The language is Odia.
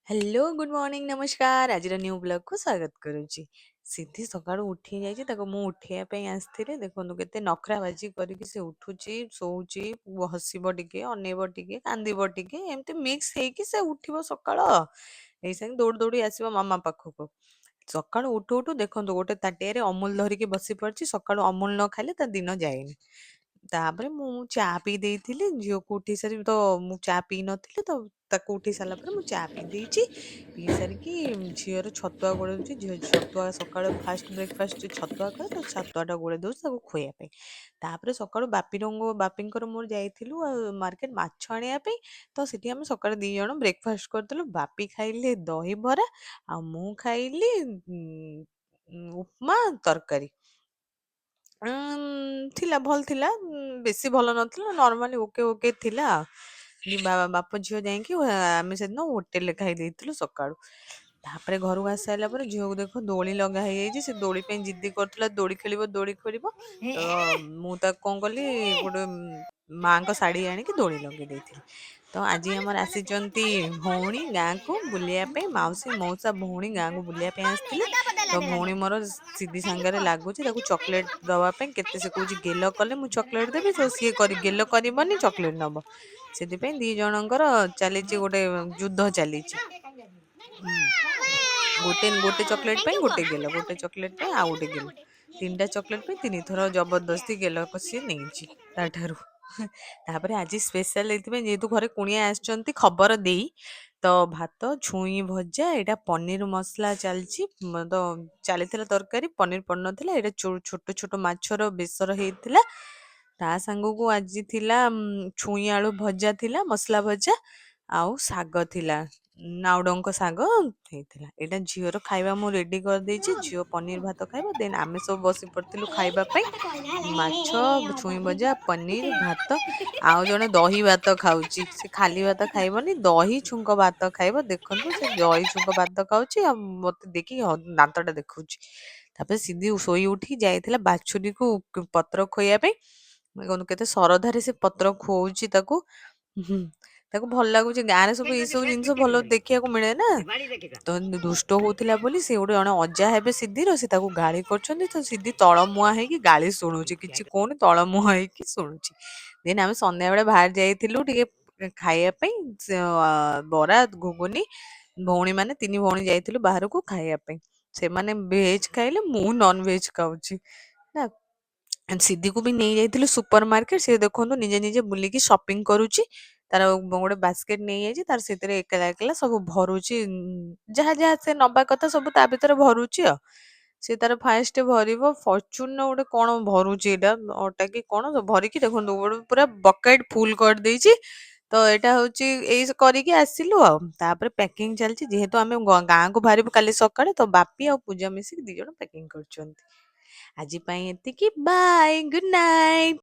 ହ୍ୟାଲୋ, ଗୁଡ୍ ମର୍ଣ୍ଣିଂ, ନମସ୍କାର। ଆଜିର ନ୍ୟୁ ବ୍ଲଗକୁ ସ୍ୱାଗତ କରୁଛି। ସିଧି ସକାଳୁ ଉଠି ଯାଇଛି, ତାକୁ ମୁଁ ଉଠେଇବା ପାଇଁ ଆସିଥିଲି। ଦେଖନ୍ତୁ କେତେ ନଖରାବାଜି କରିକି ସେ ଉଠୁଛି, ଶୋଉଛି, ହସିବ ଟିକେ, ଅନେଇବ ଟିକେ, କାନ୍ଦିବ ଟିକେ, ଏମିତି ମିକ୍ସ ହେଇକି ସେ ଉଠିବ ସକାଳ। ଏଇ ସାଙ୍ଗେ ଦୌଡ଼ି ଦୌଡ଼ି ଆସିବ ମାମା ପାଖକୁ। ସକାଳୁ ଉଠୁ ଉଠୁ ଦେଖନ୍ତୁ ଗୋଟେ ତାଟିଆରେ ଅମୁଲ ଧରିକି ବସି ପଡିଛି। ସକାଳୁ ଅମୁଲ ନ ଖାଇଲେ ତା ଦିନ ଯାଏନି। ତାପରେ ମୁଁ ଚା ପିଇ ଦେଇଥିଲି, ଝିଅକୁ ଉଠେଇ ସାରି ତ ମୁଁ ଚା ପିଇ ନଥିଲି ତ ତାକୁ ଉଠେଇ ସାରିଲା ପରେ ମୁଁ ଚା ପିଇ ଦେଇଛି। ପିଇ ସାରିକି ଝିଅର ଛତୁଆ ଗୋଳଉଛି। ଝିଅ ଛତୁଆ ସକାଳୁ ଫାଷ୍ଟ ବ୍ରେକଫାଷ୍ଟ ଛତୁଆ କରେ, ତ ଛତୁଆଟା ଗୋଳେଇ ଦଉଛି ତାକୁ ଖୁଆଇବା ପାଇଁ। ତାପରେ ସକାଳୁ ବାପିଙ୍କର ମୋର ଯାଇଥିଲୁ ମାର୍କେଟ ମାଛ ଆଣିବା ପାଇଁ। ତ ସେଠି ଆମେ ସକାଳୁ ଦି ଜଣ ବ୍ରେକଫାଷ୍ଟ କରିଥିଲୁ। ବାପି ଖାଇଲେ ଦହିବରା ଆଉ ମୁଁ ଖାଇଲି ଉପମା ତରକାରୀ। ଥିଲା ଭଲ ଥିଲା, ବେଶୀ ଭଲ ନଥିଲା, ନର୍ମାଲି ଓକେ ଓକେ ଥିଲା ଆଉ। ବାପ ଝିଅ ଯାଇକି ଆମେ ସେଦିନ ହୋଟେଲରେ ଖାଇ ଦେଇଥିଲୁ ସକାଳୁ। ତାପରେ ଘରକୁ ଆସି ସାରିଲା ପରେ ଝିଅକୁ ଦେଖ ଦୋଳି ଲଗା ହେଇଯାଇଛି। ସେ ଦୋଳି ପାଇଁ ଜିଦ୍ଦି କରୁଥିଲା, ଦୋଳି ଖେଳିବ ଦୋଳି ଖେଳିବ। ତ ମୁଁ ତାକୁ କଣ କଲି, ଗୋଟେ ମାଙ୍କ ଶାଢୀ ଆଣିକି ଦୋଳି ଲଗେଇ ଦେଇଥିଲି। ତ ଆଜି ଆମର ଆସିଛନ୍ତି ଭଉଣୀ ଗାଁକୁ ବୁଲିବା ପାଇଁ, ମାଉସୀ ମଉସା ଭଉଣୀ ଗାଁକୁ ବୁଲିବା ପାଇଁ ଆସିଥିଲେ। ତ ଭଉଣୀ ମୋର ସିଧି ସାଙ୍ଗରେ ଲାଗୁଛି ତାକୁ ଚକୋଲେଟ ଦବା ପାଇଁ। କେତେ ସେ କହୁଛି ଗେଲ କଲେ ମୁଁ ଚକୋଲେଟ ଦେବି, ତ ସିଏ ଗେଲ କରିବନି, ଚକୋଲେଟ ନବ। ସେଥିପାଇଁ ଦି ଜଣଙ୍କର ଚାଲିଛି ଗୋଟେ ଯୁଦ୍ଧ ଚାଲିଛି। ଗୋଟେ ଗୋଟେ ଚକୋଲେଟ ପାଇଁ ଗୋଟେ ଗେଲ, ଗୋଟେ ଚକୋଲେଟ ପାଇଁ ଆଉ ଗୋଟେ ଗେଲ। ତିନିଟା ଚକୋଲେଟ ପାଇଁ ତିନିଥର ଜବରଦସ୍ତି ଗେଲ ସିଏ ନେଇଛି ତାଠାରୁ। ତାପରେ ଆଜି ସ୍ପେଶାଲ ଏଇଥିପାଇଁ, ଯେହେତୁ ଘରେ କୁଣିଆ ଆସିଛନ୍ତି ଖବର ଦେଇ, ତ ଭାତ ଛୁଇଁ ଭଜା, ଏଇଟା ପନିର ମସଲା ଚାଲିଛି। ତ ଚାଲିଥିଲା ତରକାରୀ, ପନିର ପଡିନଥିଲା। ଏଇଟା ଛୋଟ ଛୋଟ ମାଛର ବେସର ହେଇଥିଲା। ତା ସାଙ୍ଗକୁ ଆଜି ଥିଲା ଛୁଇଁ ଆଳୁ ଭଜା ଥିଲା, ମସଲା ଭଜା, ଆଉ ଶାଗ ଥିଲା, ନାଉଡଙ୍କ ଶାଗ ହେଇଥିଲା। ଏଇଟା ଝିଅର ଖାଇବା ମୁଁ ରେଡି କରିଦେଇଛି। ଝିଅ ପନିର ଭାତ ଖାଇବ, ଦେନ୍ ଆମେ ସବୁ ବସି ପଡିଥିଲୁ ଖାଇବା ପାଇଁ। ମାଛ, ଛୁଇଁ ଭଜା, ପନିର, ଭାତ। ଆଉ ଜଣେ ଦହି ଭାତ ଖାଉଛି, ସେ ଖାଲି ଭାତ ଖାଇବନି, ଦହି ଛୁଙ୍କ ଭାତ ଖାଇବ। ଦେଖନ୍ତୁ ସେ ଦହି ଛୁଙ୍କ ଭାତ ଖାଉଛି ଆଉ ମତେ ଦେଖି ଦାନ୍ତଟା ଦେଖଉଛି। ତାପରେ ସିଧି ଶୋଇ ଉଠି ଯାଇଥିଲା ବାଛୁରୀକୁ ପତ୍ର ଖୋଇବା ପାଇଁ। ଦେଖନ୍ତୁ କେତେ ସରଧାରେ ସେ ପତ୍ର ଖୋଉଛି ତାକୁ। ହୁଁ, ତାକୁ ଭଲ ଲାଗୁଛି। ଗାଁରେ ସବୁ ଏଇ ସବୁ ଜିନିଷ ଭଲ ଦେଖିବାକୁ ମିଳେ ନା। ତ ଦୁଷ୍ଟ ହଉଥିଲା ବୋଲି ସେ ଗୋଟେ ଜଣେ ଅଜା ହେବେ ସିଧିର, ସେ ତାକୁ ଗାଳି କରୁଛନ୍ତି। ତ ସିଧି ତଳମୁହାଁ ହେଇକି ଗାଳି ଶୁଣୁଛି, କିଛି କହୁନି, ତଳମୁହାଁ ହେଇକି ଶୁଣୁଛି। ଦେନ୍ ଆମେ ସନ୍ଧ୍ୟାବେଳେ ବାହାରି ଯାଇଥିଲୁ ଟିକେ ଖାଇବା ପାଇଁ, ବରା ଘୁଗୁନି। ଭଉଣୀ ମାନେ ତିନି ଭଉଣୀ ଯାଇଥିଲୁ ବାହାରକୁ ଖାଇବା ପାଇଁ। ସେମାନେ ଭେଜ ଖାଇଲେ, ମୁଁ ନନ ଭେଜ ଖାଉଛି ନା। ସିଧିକୁ ବି ନେଇ ଯାଇଥିଲୁ ସୁପର ମାର୍କେଟ। ସେ ଦେଖନ୍ତୁ ନିଜେ ନିଜେ ବୁଲିକି ସପିଂ କରୁଛି। ତାର ଗୋଟେ ବାସ୍କେଟ ନେଇଯାଇଛି, ତାର ସେଥିରେ ଏକଲା ଏକଲା ସବୁ ଭରୁଛି। ଯାହା ଯାହା ସେ ନବା କଥା ସବୁ ତା ଭିତରେ ଭରୁଛି ଆଉ। ସେ ତାର ଫାଷ୍ଟ ଭରିବ ଫର୍ଚୁନ ଗୋଟେ କଣ ଭରୁଛି, ଏଇଟା ଅଟା କି କଣ ଭରିକି ଦେଖନ୍ତୁ ଗୋଟେ ପୁରା ବକେଟ ଫୁଲ କରିଦେଇଛି। ତ ଏଇଟା ହଉଛି ଏଇ କରିକି ଆସିଲୁ ଆଉ। ତାପରେ ପ୍ୟାକିଂ ଚାଲିଛି, ଯେହେତୁ ଆମେ ଗାଁକୁ ବାହାରିବୁ କାଲି ସକାଳେ, ତ ବାପି ଆଉ ପୂଜା ମିଶିକି ଦି ଜଣ ପ୍ୟାକିଂ କରୁଛନ୍ତି। ଆଜି ପାଇଁ ଏତିକି, ବାଏ, ଗୁଡ୍ ନାଇଟ୍।